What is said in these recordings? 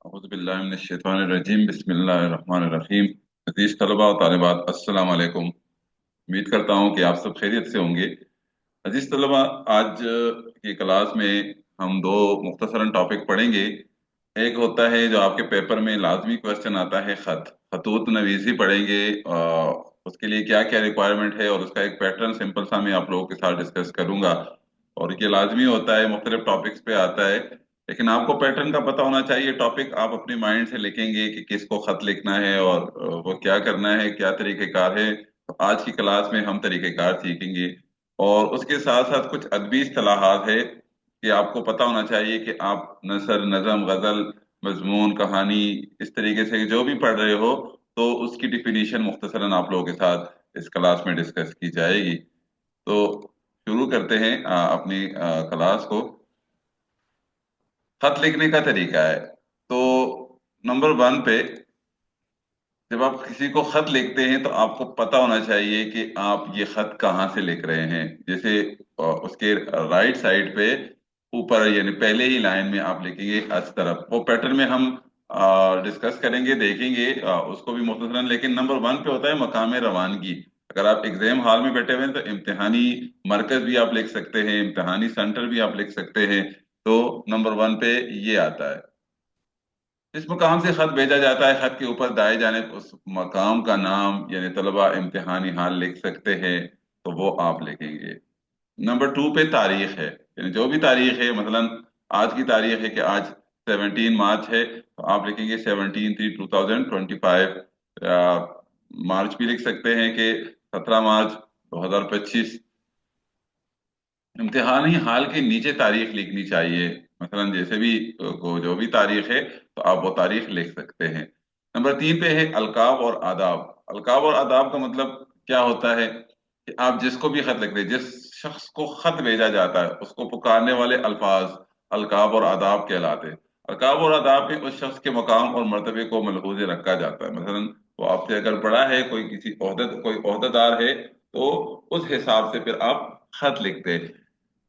औज़ुबिल्लाहिमिनश्शैतानिर्रजीम बिस्मिल्लाहिर्रहमानिर्रहीम। अज़ीज़ तलबा और तालिबात, अस्सलाम वालेकुम। उम्मीद करता हूँ कि आप सब खैरियत से होंगे। अज़ीज़ तलबा, आज की क्लास में हम दो मुख्तसरन टॉपिक पढ़ेंगे। एक होता है जो आपके पेपर में लाजमी क्वेश्चन आता है, खतूत नवीसी पढ़ेंगे। उसके लिए क्या क्या रिक्वायरमेंट है और उसका एक पैटर्न सिंपल सा मैं आप लोगों के साथ डिस्कस करूंगा। और ये लाजमी होता है, मुख्तलिफ टॉपिक्स पे आता है, लेकिन आपको पैटर्न का पता होना चाहिए। टॉपिक आप अपने माइंड से लिखेंगे कि किसको खत लिखना है और वो क्या करना है, क्या तरीक़ेकार है। तो आज की क्लास में हम तरीक़ेकार सीखेंगे। और उसके साथ साथ कुछ अदबी इस्तिलाहात है कि आपको पता होना चाहिए कि आप नसर, नज़म, गजल, मजमून, कहानी, इस तरीके से जो भी पढ़ रहे हो, तो उसकी डिफिनीशन मुख्तसरन आप लोगों के साथ इस क्लास में डिस्कस की जाएगी। तो शुरू करते हैं अपनी क्लास को। खत लिखने का तरीका है। तो नंबर वन पे, जब आप किसी को खत लिखते हैं तो आपको पता होना चाहिए कि आप ये खत कहाँ से लिख रहे हैं। जैसे उसके राइट साइड पे ऊपर, यानी पहले ही लाइन में आप लिखेंगे अस तरफ। वो पैटर्न में हम डिस्कस करेंगे, देखेंगे उसको भी मुख्तसरन। लेकिन नंबर वन पे होता है मकाम रवानगी। अगर आप एग्जाम हॉल में बैठे हुए हैं तो इम्तिहानी मरकज भी आप लिख सकते हैं, इम्तिहानी सेंटर भी आप लिख सकते हैं। तो नंबर वन पे ये आता है। जिस मकाम से खत भेजा जाता है, खत के ऊपर दाएं जानिब उस मकाम का नाम, यानी तलबा इम्तिहानी हाल लिख सकते हैं, तो वो आप लिखेंगे। नंबर टू पे तारीख है, यानी जो भी तारीख है, मसलन आज की तारीख है कि आज 17 मार्च है, तो आप लिखेंगे 17/3/2025। मार्च भी लिख सकते हैं कि 17 मार्च 2025। इम्तिहानी हाल के नीचे तारीख लिखनी चाहिए, मसलन जैसे भी को जो भी तारीख है, तो आप वो तारीख लिख सकते हैं। नंबर तीन पे है अलकाब और आदाब। अलकाब और आदाब का मतलब क्या होता है कि आप जिसको भी खत लिख रहे हैं, जिस शख्स को खत भेजा जाता है, उसको पुकारने वाले अल्फाज अलकाब और आदाब कहलाते हैं। अलकाब और आदाब में उस शख्स के मकाम और मर्तबे को मलहूज रखा जाता है। मसलन वो आपसे अगर बड़ा है, कोई ओहदेदार है, तो उस हिसाब से फिर आप खत लिखते हैं।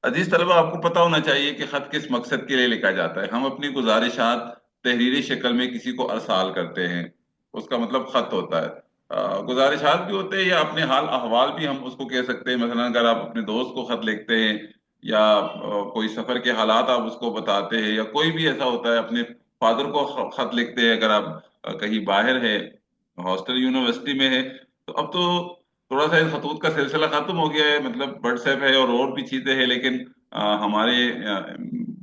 अजीज तलबा, आपको पता होना चाहिए कि खत किस मकसद के लिए लिखा जाता है। हम अपनी गुजारिशात तहरीरी शक्ल में किसी को अरसाल करते हैं, उसका मतलब खत होता है। गुजारिशात भी होते हैं या अपने हाल अहवाल भी हम उसको कह सकते हैं। मसलन अगर आप अपने दोस्त को खत लिखते हैं, या कोई सफर के हालात आप उसको बताते हैं, या कोई भी ऐसा होता है, अपने फादर को खत लिखते हैं अगर आप कहीं बाहर है, हॉस्टल यूनिवर्सिटी में है। तो अब तो थोड़ा सा इस खतूत का सिलसिला खत्म हो गया है, मतलब व्हाट्सएप है और भी चीजें हैं, लेकिन हमारे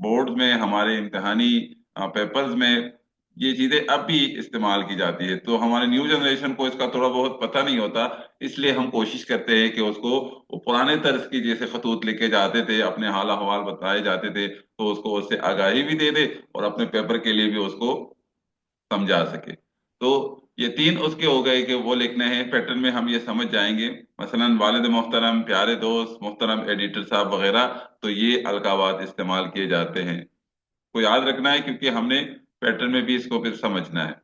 बोर्ड में, हमारे इम्तिहानी पेपर्स में ये चीजें अब भी इस्तेमाल की जाती है। तो हमारे न्यू जनरेशन को इसका थोड़ा बहुत पता नहीं होता, इसलिए हम कोशिश करते हैं कि उसको वो पुराने तर्ज की जैसे खतूत लिखे जाते थे, अपने हाल अहवाल बताए जाते थे, तो उसको उससे आगाही भी दे दे और अपने पेपर के लिए भी उसको समझा सके। तो ये तीन उसके हो गए कि वो लिखने हैं। पैटर्न में हम ये समझ जाएंगे, मसलन वालिद मोहतरम, प्यारे दोस्त, मोहतरम एडिटर साहब वगैरह। तो ये अलकाबात इस्तेमाल किए जाते हैं, को याद रखना है, क्योंकि हमने पैटर्न में भी इसको फिर समझना है।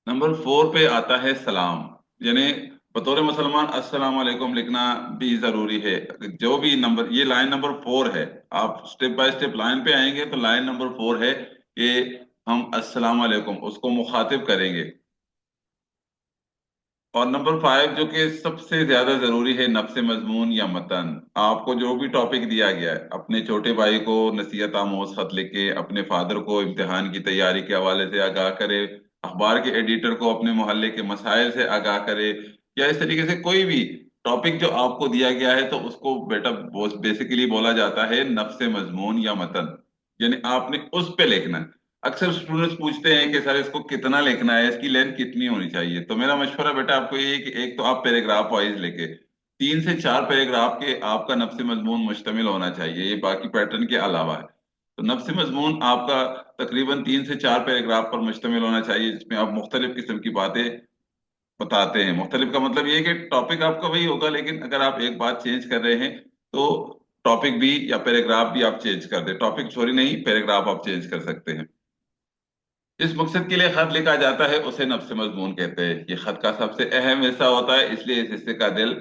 नंबर फोर पे आता है सलाम, यानी बतौर मुसलमान अस्सलाम वालेकुम लिखना भी जरूरी है। जो भी नंबर, ये लाइन नंबर फोर है, आप स्टेप बाय स्टेप लाइन पे आएंगे तो लाइन नंबर फोर है कि हम अस्सलाम वालेकुम उसको मुखातिब करेंगे। और नंबर फाइव, जो कि सबसे ज्यादा जरूरी है, नफ्स मजमून या मतन। आपको जो भी टॉपिक दिया गया है, अपने छोटे भाई को नसीहत आमोज खत लिखे, अपने फादर को इम्तिहान की तैयारी के हवाले से आगाह करे, अखबार के एडिटर को अपने मोहल्ले के मसाइल से आगाह करे, या इस तरीके से कोई भी टॉपिक जो आपको दिया गया है, तो उसको बेटा बेसिकली बोला जाता है नफ्स मजमून या मतन, यानी आपने उस पे लिखना है। अक्सर स्टूडेंट्स पूछते हैं कि सर इसको कितना लिखना है, इसकी लेंथ कितनी होनी चाहिए। तो मेरा मशवरा बेटा आपको ये है कि एक तो आप पैराग्राफ वाइज लेके 3 से 4 पैराग्राफ के आपका नफ्स मजमून मुश्तमिल होना चाहिए, ये बाकी पैटर्न के अलावा है। तो नफ्स मजमून आपका तकरीबन 3 से 4 पैराग्राफ पर मुश्तमिल होना चाहिए, जिसमें आप मुख्तलिफ किस्म की बातें बताते हैं। मुख्तलिफ का मतलब ये है कि टॉपिक आपका वही होगा, लेकिन अगर आप एक बात चेंज कर रहे हैं, तो टॉपिक भी या पैराग्राफ भी आप चेंज कर दे। टॉपिक सॉरी नहीं, पैराग्राफ आप चेंज कर सकते हैं। जिस मकसद के लिए खत लिखा जाता है उसे नफ्स मजमून कहते हैं। ये खत का सबसे अहम हिस्सा होता है, इसलिए इस हिस्से का दिल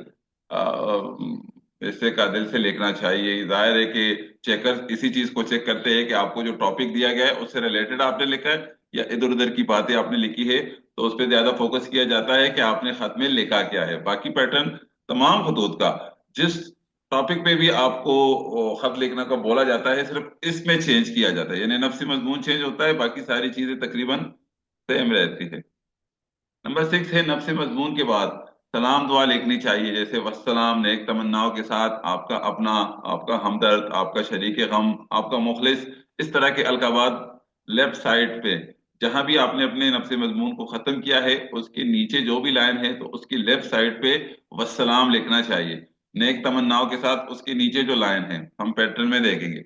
हिस्से का दिल से लिखना चाहिए। जाहिर है कि चेकर्स इसी चीज को चेक करते हैं कि आपको जो टॉपिक दिया गया है उससे रिलेटेड आपने लिखा है या इधर उधर की बातें आपने लिखी है, तो उस पर ज्यादा फोकस किया जाता है कि आपने खत में लिखा क्या है। बाकी पैटर्न तमाम खतूत का, जिस टॉपिक पे भी आपको खत लिखने का बोला जाता है, सिर्फ इसमें चेंज किया जाता है, यानी नफ्सी मजमून चेंज होता है, बाकी सारी चीजें तकरीबन सेम रहती है। नंबर 6 है नफ्स मजमून के बाद सलाम दुआ लिखनी चाहिए, जैसे वस्सलाम, नेक तमन्नाओं के साथ, आपका अपना, आपका हमदर्द, आपका शरीक गम, आपका मुखलिस, इस तरह के अलकाबात लेफ्ट साइड पे जहां भी आपने अपने नफ्स मजमून को खत्म किया है उसके नीचे जो भी लाइन है तो उसकी लेफ्ट साइड पे वस्सलाम लिखना चाहिए। नेक तमन्नाओं के साथ उसके नीचे जो लाइन है हम पैटर्न में देखेंगे।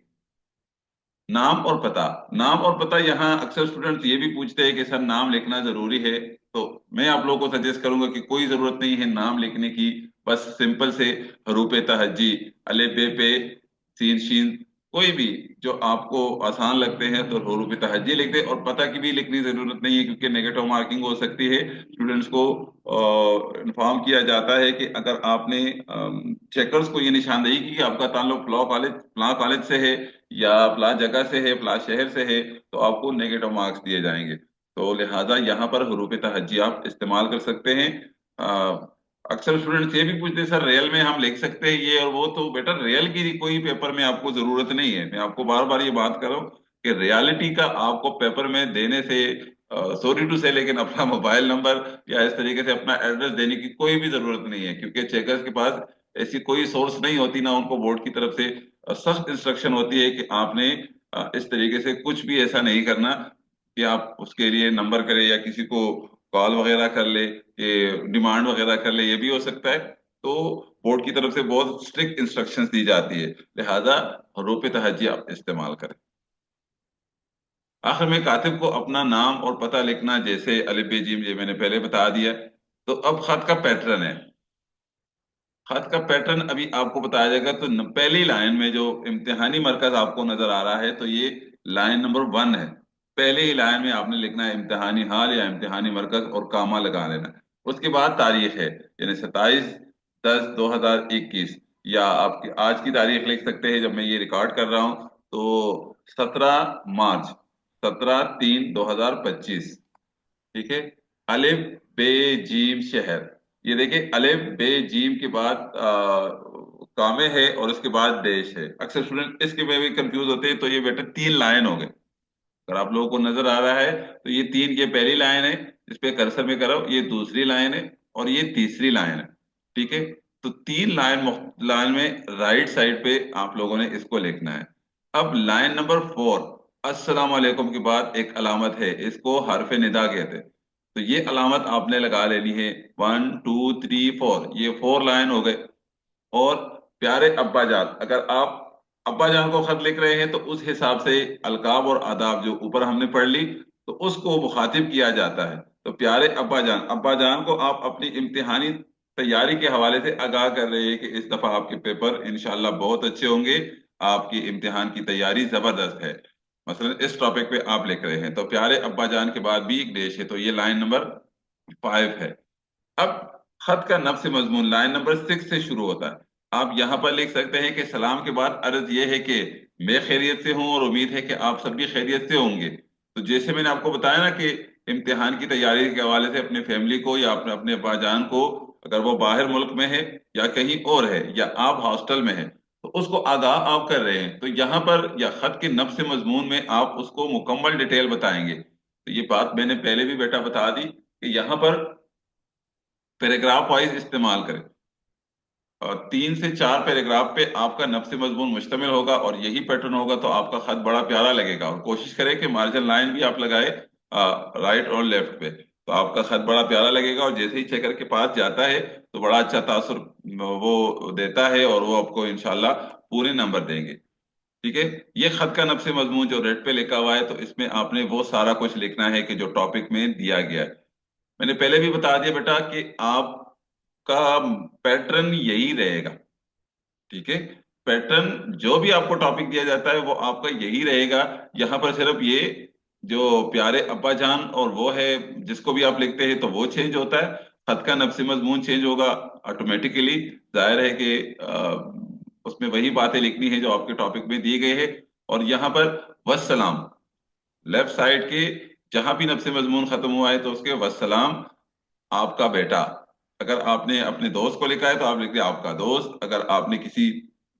नाम और पता, नाम और पता, यहाँ अक्सर स्टूडेंट्स ये भी पूछते हैं कि सर नाम लिखना जरूरी है, तो मैं आप लोगों को सजेस्ट करूंगा कि कोई जरूरत नहीं है नाम लिखने की। बस सिंपल से हरूफ तहज्जी, अलिफ बे पे, सीन शीन, कोई भी जो आपको आसान लगते हैं तो हरूफ तहज्जी लिख दे, और पता की भी लिखनी जरूरत नहीं है क्योंकि नेगेटिव मार्किंग हो सकती है। स्टूडेंट्स को इन्फॉर्म किया जाता है कि अगर आपने चेकर्स को ये निशानदेही की कि आपका ताल्लुक फलां कॉलेज से है या फला जगह से है, फला शहर से है, तो आपको नेगेटिव मार्क्स दिए जाएंगे। तो लिहाजा यहाँ पर हरूफ तहज्जी आप इस्तेमाल कर सकते हैं। अक्सर स्टूडेंट्स ये भी पूछते हैं सर रियल में हम लिख सकते हैं ये और वो, तो बेटा रियल की कोई पेपर में आपको जरूरत नहीं है। मैं आपको बार बार ये बात कर रहा हूँ कि रियलिटी का आपको पेपर में देने से, सॉरी टू से, लेकिन अपना मोबाइल नंबर या इस तरीके से अपना एड्रेस देने की कोई भी जरूरत नहीं है, क्योंकि चेकर्स के पास ऐसी कोई सोर्स नहीं होती, ना उनको बोर्ड की तरफ से सख्त इंस्ट्रक्शन होती है कि आपने इस तरीके से कुछ भी ऐसा नहीं करना कि आप उसके लिए नंबर करें या किसी को कॉल वगैरह कर ले, कि डिमांड वगैरह कर ले, ये भी हो सकता है। तो बोर्ड की तरफ से बहुत स्ट्रिक्ट इंस्ट्रक्शंस दी जाती है, लिहाजा हरूफ तहज्जी आप इस्तेमाल करें। आखिर में कातिब को अपना नाम और पता लिखना, जैसे अलिफ बे जीम, ये मैंने पहले बता दिया। तो अब खत का पैटर्न है। खत का पैटर्न अभी आपको बताया जाएगा। तो पहली लाइन में जो इम्तिहानी मरकज आपको नजर आ रहा है, तो ये लाइन नंबर 1 है। पहले ही लाइन में आपने लिखना है इम्तिहानी हाल या इम्तिहानी मरकज और कामा लगा लेना है। उसके बाद तारीख है, यानी 27/10/2021, या आपकी आज की तारीख लिख सकते हैं जब मैं ये रिकॉर्ड कर रहा हूँ, तो 17 मार्च, 17/3/2025। ठीक है। अलिफ बे जीम शहर, ये देखिए अलिफ बे जीम के बाद कामे है और उसके बाद देश है। अक्सर स्टूडेंट इसके में भी कंफ्यूज होते हैं, तो ये बेटा 3 लाइन हो गए। अगर आप लोगों को नजर आ रहा है तो ये तीन, ये पहली लाइन है जिस पे कर्सर में करो, ये दूसरी लाइन है और ये तीसरी लाइन है। ठीक है। तो 3 लाइन में राइट साइड पे आप लोगों ने इसको लिखना है। अब लाइन नंबर 4, अस्सलाम वालेकुम के बाद एक अलामत है, इसको हरफ निदा कहते हैं। तो ये अलामत आपने लगा लेनी है, 1 2 3 4, ये 4 लाइन हो गए। और प्यारे अब्बा जान, अगर आप अब्बा जान को खत लिख रहे हैं तो उस हिसाब से अलकाब और आदाब जो ऊपर हमने पढ़ ली, तो उसको मुखातिब किया जाता है। तो प्यारे अब्बा जान, अब्बा जान को आप अपनी इम्तिहानी तैयारी के हवाले से आगाह कर रहे हैं कि इस दफा आपके पेपर इंशाल्लाह बहुत अच्छे होंगे, आपकी इम्तिहान की तैयारी जबरदस्त है। मसलन इस टॉपिक पे आप लिख रहे हैं, तो प्यारे अब्बा जान के बाद भी एक देश है, तो ये लाइन नंबर 5 है। अब खत का नफ्स मजमून लाइन नंबर 6 से शुरू होता है। आप यहाँ पर लिख सकते हैं कि सलाम के बाद अर्ज ये है कि मैं खैरियत से हूँ और उम्मीद है कि आप सब भी खैरियत से होंगे। तो जैसे मैंने आपको बताया ना कि इम्तिहान की तैयारी के हवाले से अपने फैमिली को या अपने अपने अब्बाजान को, अगर वो बाहर मुल्क में है या कहीं और है या आप हॉस्टल में है, तो उसको आगाह आप कर रहे हैं, तो यहाँ पर या खत के नफ्स मजमून में आप उसको मुकम्मल डिटेल बताएंगे। तो ये बात मैंने पहले भी बेटा बता दी कि यहाँ पर पैराग्राफ वाइज इस्तेमाल करें, और 3 से 4 पैराग्राफ पे आपका नफ्स मजमून मुश्तमिल होगा और यही पैटर्न होगा, तो आपका खत बड़ा प्यारा लगेगा। और कोशिश करें कि मार्जिन लाइन भी आप लगाए राइट और लेफ्ट पे, तो आपका खत बड़ा प्यारा लगेगा। और जैसे ही चेकर के पास जाता है तो बड़ा अच्छा तासुर वो देता है और वो आपको इंशाल्लाह पूरे नंबर देंगे। ठीक है। ये खत का नफ्स मजमून जो रेड पे लिखा हुआ है, तो इसमें आपने वो सारा कुछ लिखना है कि जो टॉपिक में दिया गया है। मैंने पहले भी बता दिया बेटा कि आपका पैटर्न यही रहेगा। ठीक है। पैटर्न जो भी आपको टॉपिक दिया जाता है वो आपका यही रहेगा। यहाँ पर सिर्फ ये जो प्यारे अब्बा जान और वो है जिसको भी आप लिखते हैं तो वो चेंज होता है। खत का नफ्स मजमून चेंज होगा ऑटोमेटिकली। जाहिर है कि उसमें वही बातें लिखनी है जो आपके टॉपिक में दी गई है। और यहाँ पर वस्सलाम, लेफ्ट साइड के जहां भी नफ्स मजमून खत्म हुआ है तो उसके वस्सलाम आपका बेटा। अगर आपने अपने दोस्त को लिखा है तो आप लिखिए आपका दोस्त। अगर आपने किसी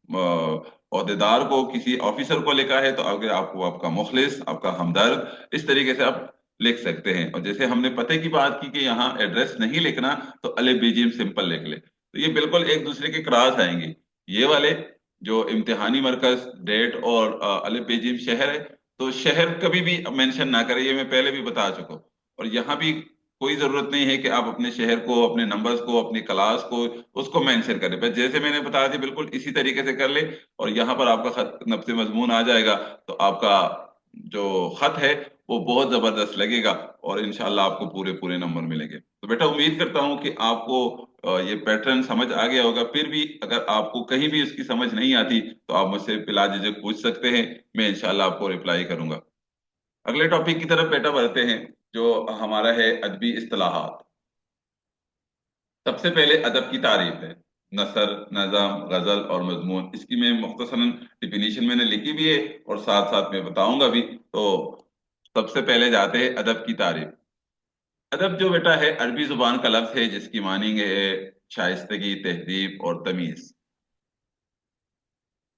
ओहदेदार को, किसी ऑफिसर को लिखा है तो अगर आपको आपका मुखलिस, आपका हमदर्द, इस तरीके से आप लिख सकते हैं। और जैसे हमने पते की बात की कि यहाँ एड्रेस नहीं लिखना, तो अलिफ बीजिम सिंपल लिख ले, तो ये बिल्कुल एक दूसरे के क्रॉस आएंगे। ये वाले जो इम्तिहानी मरकज, डेट और अलिफ बेजिम शहर है, तो शहर कभी भी मेंशन ना करें, ये मैं पहले भी बता चुका हूं। और यहाँ भी कोई जरूरत नहीं है कि आप अपने शहर को, अपने नंबर्स को, अपनी क्लास को, उसको मेंशन करें। बस जैसे मैंने बताया था बिल्कुल इसी तरीके से कर ले, और यहाँ पर आपका खत नफ्स मजमून आ जाएगा। तो आपका जो खत है वो बहुत जबरदस्त लगेगा, और इंशाल्लाह आपको पूरे पूरे नंबर मिलेंगे। तो बेटा उम्मीद करता हूँ कि आपको ये पैटर्न समझ आ गया होगा। फिर भी अगर आपको कहीं भी इसकी समझ नहीं आती तो आप मुझसे बिला झिझक पूछ सकते हैं, मैं इंशाल्लाह आपको रिप्लाई करूंगा। अगले टॉपिक की तरफ बेटा बढ़ते हैं, जो हमारा है अदबी इस्तिलाहात। सबसे पहले अदब की तारीफ है। नसर, नज़म, गजल और मजमून, इसकी मैं मुख्तसरन डिफिनीशन मैंने लिखी भी है और साथ साथ मैं बताऊंगा भी। तो सबसे पहले जाते हैं अदब की तारीफ। अदब जो बेटा है अरबी जुबान का लफ्ज है जिसकी मानी है शाइस्तगी, तहजीब और तमीज।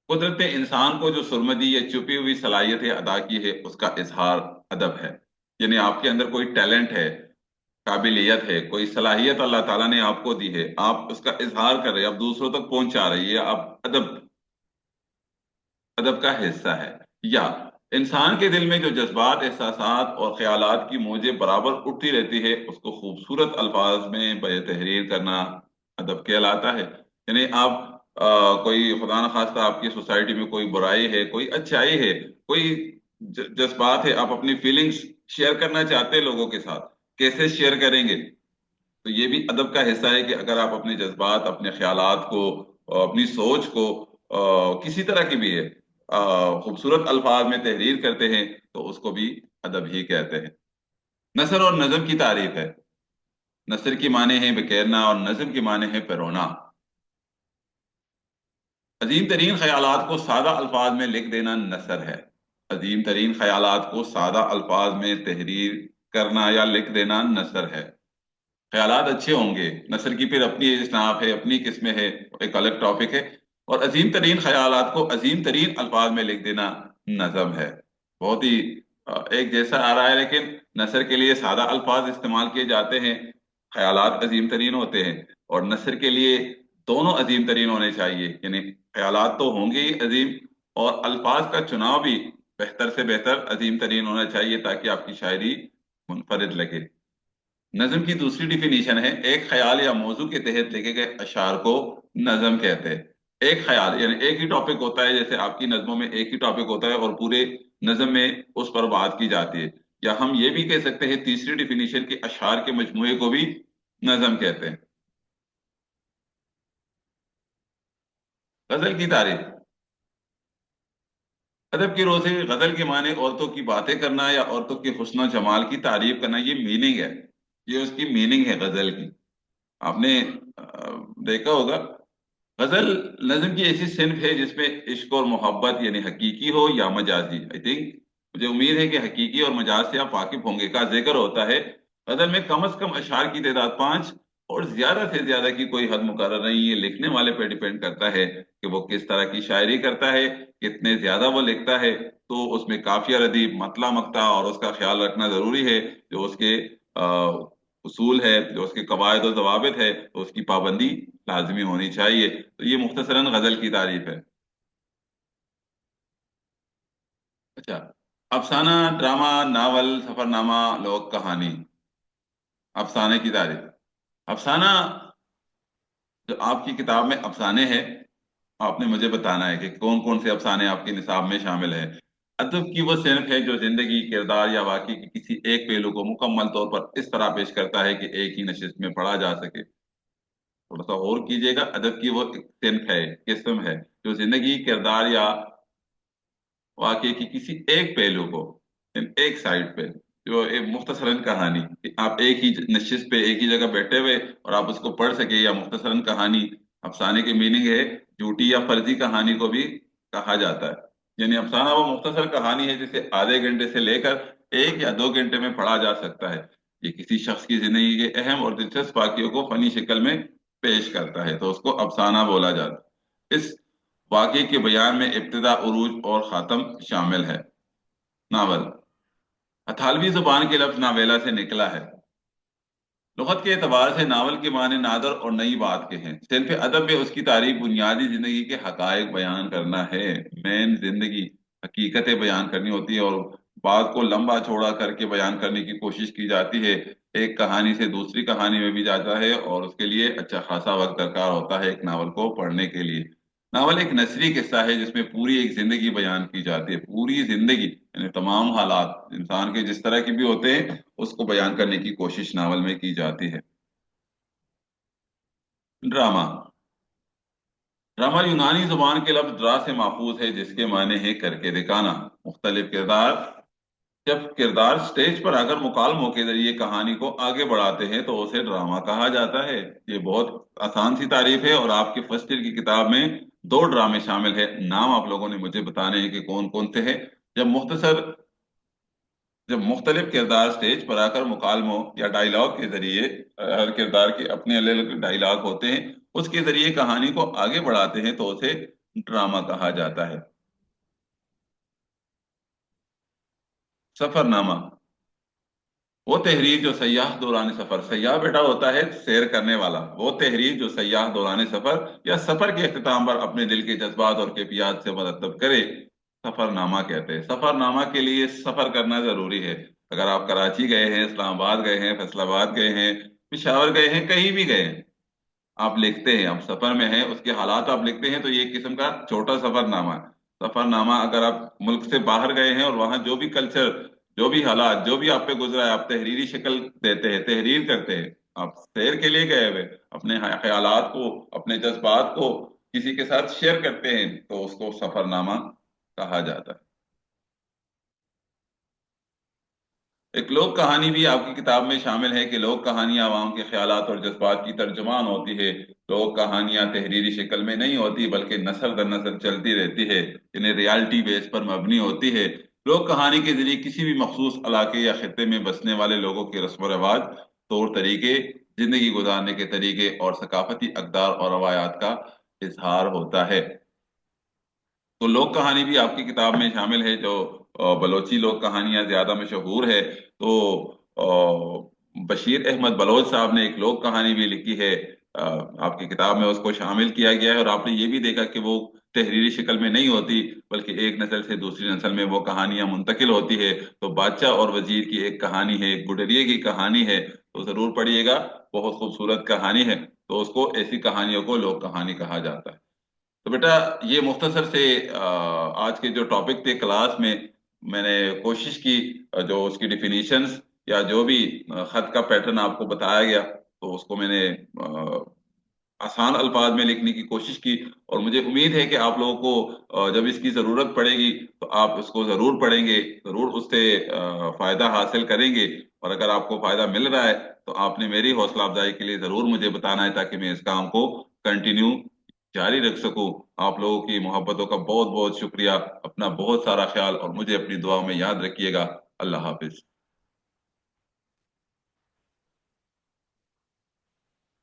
कुदरत इंसान को जो सुरमदी या छुपी हुई सलाहियतें अदा की है उसका इजहार अदब है। यानी आपके अंदर कोई टैलेंट है, काबिलियत है, कोई सलाहियत अल्लाह ताला ने आपको दी है, आप उसका इजहार कर रहे हैं, आप दूसरों तक पहुंचा रहे हैं, ये आप अदब, अदब का हिस्सा है। या इंसान के दिल में जो जज्बात, एहसासात और ख्यालात की मौजें बराबर उठती रहती है उसको खूबसूरत अल्फाज में तहरीर करना अदब कहलाता है। यानी आप कोई खुदा न खास्ता आपकी सोसाइटी में कोई बुराई है, कोई अच्छाई है, कोई जज्बात है, आप अपनी फीलिंग्स शेयर करना चाहते हैं लोगों के साथ, कैसे शेयर करेंगे? तो ये भी अदब का हिस्सा है कि अगर आप अपने जज्बात, अपने ख्यालात को, अपनी सोच को किसी तरह की भी है खूबसूरत अल्फाज में तहरीर करते हैं तो उसको भी अदब ही कहते हैं। नसर और नज़म की तारीफ है। नसर की माने हैं बिखेरना और नज़म की माने हैं पिरोना। अजीम तरीन ख्यालात को सादा अल्फाज में लिख देना नसर है। अजीम तरीन ख्यालात को सादा अल्फाज में तहरीर करना या लिख देना नसर है। ख्यालात अच्छे होंगे, नसर की फिर अपनी इसनाफ है, अपनी किस्में है, एक अलग टॉपिक है। और अजीम तरीन ख्यालात को अजीम तरीन अल्फाज में लिख देना नज़म है। बहुत ही एक जैसा आ रहा है, लेकिन नसर के लिए सादा अल्फाज इस्तेमाल किए जाते हैं, ख्यालात अजीम तरीन होते हैं। और नसर के लिए दोनों अजीम तरीन होने चाहिए, यानी ख्यालात तो होंगे ही अजीम, और अल्फाज का चुनाव भी बेहतर से बेहतर अजीम तरीन होना चाहिए ताकि आपकी शायरी मुनफरिद लगे। नज्म की दूसरी डिफिनीशन है एक ख्याल या मौजू के तहत लिखे गए अशार को नज्म कहते हैं। एक ख्याल यानी एक ही टॉपिक होता है, जैसे आपकी नज्मों में एक ही टॉपिक होता है और पूरे नज्म में उस पर बात की जाती है। या हम ये भी कह सकते हैं तीसरी डिफिनीशन के अशार के मजमूए को भी नज्म कहते हैं। गजल की तारीफ। अदब की रोज से गजल के माने औरतों की बातें करना या औरतों के हुस्न और जमाल की तारीफ करना, ये मीनिंग है, ये उसकी मीनिंग है गजल की। आपने देखा होगा गजल नज्म की ऐसी सिन्फ है जिसमें इश्क और मोहब्बत यानी हकीकी हो या मजाजी, आई थिंक, मुझे उम्मीद है कि हकीकी और मजाज से आप वाकिफ होंगे, का जिक्र होता है। गजल में कम से कम अशार की तादाद 5 और ज्यादा से ज्यादा की कोई हद मुकर्रर नहीं है, लिखने वाले पे डिपेंड करता है कि वो किस तरह की शायरी करता है, कितने ज्यादा वो लिखता है। तो उसमें काफिया, रदीफ, मतला, मक्ता और उसका ख्याल रखना जरूरी है। जो उसके उसूल है, जो उसके कवायद और जवाबित है, तो उसकी पाबंदी लाजमी होनी चाहिए। तो ये मुख्तसरन गजल की तारीफ है। अच्छा, अफसाना, ड्रामा, नावल, सफरनामा, लोक कहानी। अफसाने की तारीफ। अफसाना, जो आपकी किताब में अफसाने हैं, आपने मुझे बताना है कि कौन कौन से अफसाने आपके निसाब में शामिल है। अदब की वो सिनफ है जो जिंदगी, किरदार या वाकई के किसी एक पहलू को मुकम्मल तौर पर इस तरह पेश करता है कि एक ही नशिस्त में पढ़ा जा सके। थोड़ा सा और कीजिएगा। अदब की वो सिनफ है, किस्म है, जो जिंदगी, किरदार या वाकई की किसी एक पहलू को, एक साइड पे, जो एक मुख्तसरन कहानी कि आप एक ही नशिस्त पे एक ही जगह बैठे हुए और आप उसको पढ़ सके, या मुख्तसरन कहानी अफसाने की मीनिंग है झूठी या फर्जी कहानी को भी कहा जाता है। यानी अफसाना वो मुख्तसर कहानी है जिसे आधे घंटे से लेकर 1 या 2 घंटे में पढ़ा जा सकता है। ये किसी शख्स की जिंदगी के अहम और दिलचस्प वाकयों को फनी शक्ल में पेश करता है, तो उसको अफसाना बोला जाता है। इस वाकये के बयान में इब्तिदा, उरूज और खात्म शामिल है। नावल अथालवी जुबान के लफ्ज नावेला से निकला है। लुगत के एतबार से नावल के माने नादर और नई बात के हैं। सिर्फ अदब में उसकी तारीफ बुनियादी जिंदगी के हकायक बयान करना है। मेन जिंदगी हकीकतें बयान करनी होती है, और बात को लंबा चौड़ा करके बयान करने की कोशिश की जाती है। एक कहानी से दूसरी कहानी में भी जाता है, और उसके लिए अच्छा खासा वक्त दरकार होता है एक नावल को पढ़ने के लिए। नावल एक नसरी किस्सा है जिसमें पूरी एक जिंदगी बयान की जाती है, पूरी जिंदगी यानी तमाम हालात इंसान के जिस तरह के भी होते हैं उसको बयान करने की कोशिश नावल में की जाती है। ड्रामा ड्रामा यूनानी जुबान के लफ्ज ड्रा से माखूज है, जिसके माने हैं करके दिखाना। मुख्तलिफ किरदार जब किरदार स्टेज पर आकर मुकालमों के जरिए कहानी को आगे बढ़ाते हैं तो उसे ड्रामा कहा जाता है। ये बहुत आसान सी तारीफ है, और आपके फर्स्ट ईयर की किताब में 2 ड्रामे शामिल है। नाम आप लोगों ने मुझे बताने हैं कि कौन कौन से हैं। जब मुख्तसर जब मुख्तलिफ किरदार स्टेज पर आकर मुकालमों या डायलॉग के जरिए, हर किरदार के अपने अलग अलग डायलॉग होते हैं, उसके जरिए कहानी को आगे बढ़ाते हैं तो उसे ड्रामा कहा जाता है। सफरनामा वो तहरीर जो सयाह दौरान सफर, सयाह बेटा होता है सैर करने वाला, वो तहरीर जो सयाह दौरान सफर या सफर के अख्ताम पर अपने दिल के जज्बात और कैफियत से मरतब करे, सफरनामा कहते हैं। सफरनामा के लिए सफर करना जरूरी है। अगर आप कराची गए हैं, इस्लामाबाद गए हैं, फैसलाबाद गए हैं, पिशावर गए हैं, कहीं भी गए हैं, आप लिखते हैं, आप सफर में हैं, उसके हालात आप लिखते हैं, तो ये एक किस्म का छोटा सफरनामा है। सफरनामा अगर आप मुल्क से बाहर गए हैं और वहां जो भी कल्चर, जो भी हालात, जो भी आप पे गुजरा है, आप तहरीरी शक्ल देते हैं, तहरीर करते हैं। आप सैर के लिए गए हुए अपने ख्यालात को, अपने जज्बात को किसी के साथ शेयर करते हैं, तो उसको सफरनामा कहा जाता है। एक लोक कहानी भी आपकी किताब में शामिल है कि लोक कहानियां आवाम के ख्यालात और जज्बात की तर्जुमान होती है। लोक कहानियां तहरीरी शक्ल में नहीं होती बल्कि नस्ल दर नस्ल चलती रहती है, इन्हें रियलिटी बेस पर मबनी होती है। लोक कहानी के जरिए किसी भी मखसूस इलाके या खत्ते में बसने वाले लोगों के रस्म व रिवाज, तौर तरीके, जिंदगी गुजारने के तरीके और सकाफती अकदार और रवायात का इजहार होता है। तो लोक कहानी भी आपकी किताब में शामिल है, जो बलोची लोक कहानियां ज्यादा मशहूर है। तो बशीर अहमद बलोच साहब ने एक लोक कहानी भी लिखी है, आपकी किताब में उसको शामिल किया गया है। और आपने ये भी देखा कि वो तहरीरी शक्ल में नहीं होती बल्कि एक नस्ल से दूसरी नस्ल में वो कहानियां मुंतकिल होती है। तो बादशाह और वजीर की एक कहानी है, एक बुडरिए की कहानी है, तो जरूर पढ़िएगा, बहुत खूबसूरत कहानी है। तो उसको, ऐसी कहानियों को लोक कहानी कहा जाता है। तो बेटा, ये मुख्तसर से आज के जो टॉपिक थे क्लास में, मैंने कोशिश की जो उसकी डिफिनीशंस या जो भी खत का पैटर्न आपको बताया गया, तो उसको मैंने आसान अल्फाज में लिखने की कोशिश की। और मुझे उम्मीद है कि आप लोगों को जब इसकी ज़रूरत पड़ेगी तो आप उसको ज़रूर पढ़ेंगे, ज़रूर उससे फ़ायदा हासिल करेंगे। और अगर आपको फ़ायदा मिल रहा है तो आपने मेरी हौसला अफजाई के लिए ज़रूर मुझे बताना है, ताकि मैं इस काम को कंटिन्यू जारी रख सकूं। आप लोगों की मोहब्बतों का बहुत बहुत शुक्रिया। अपना बहुत सारा ख्याल और मुझे अपनी दुआ में याद रखिएगा। अल्लाह हाफिज।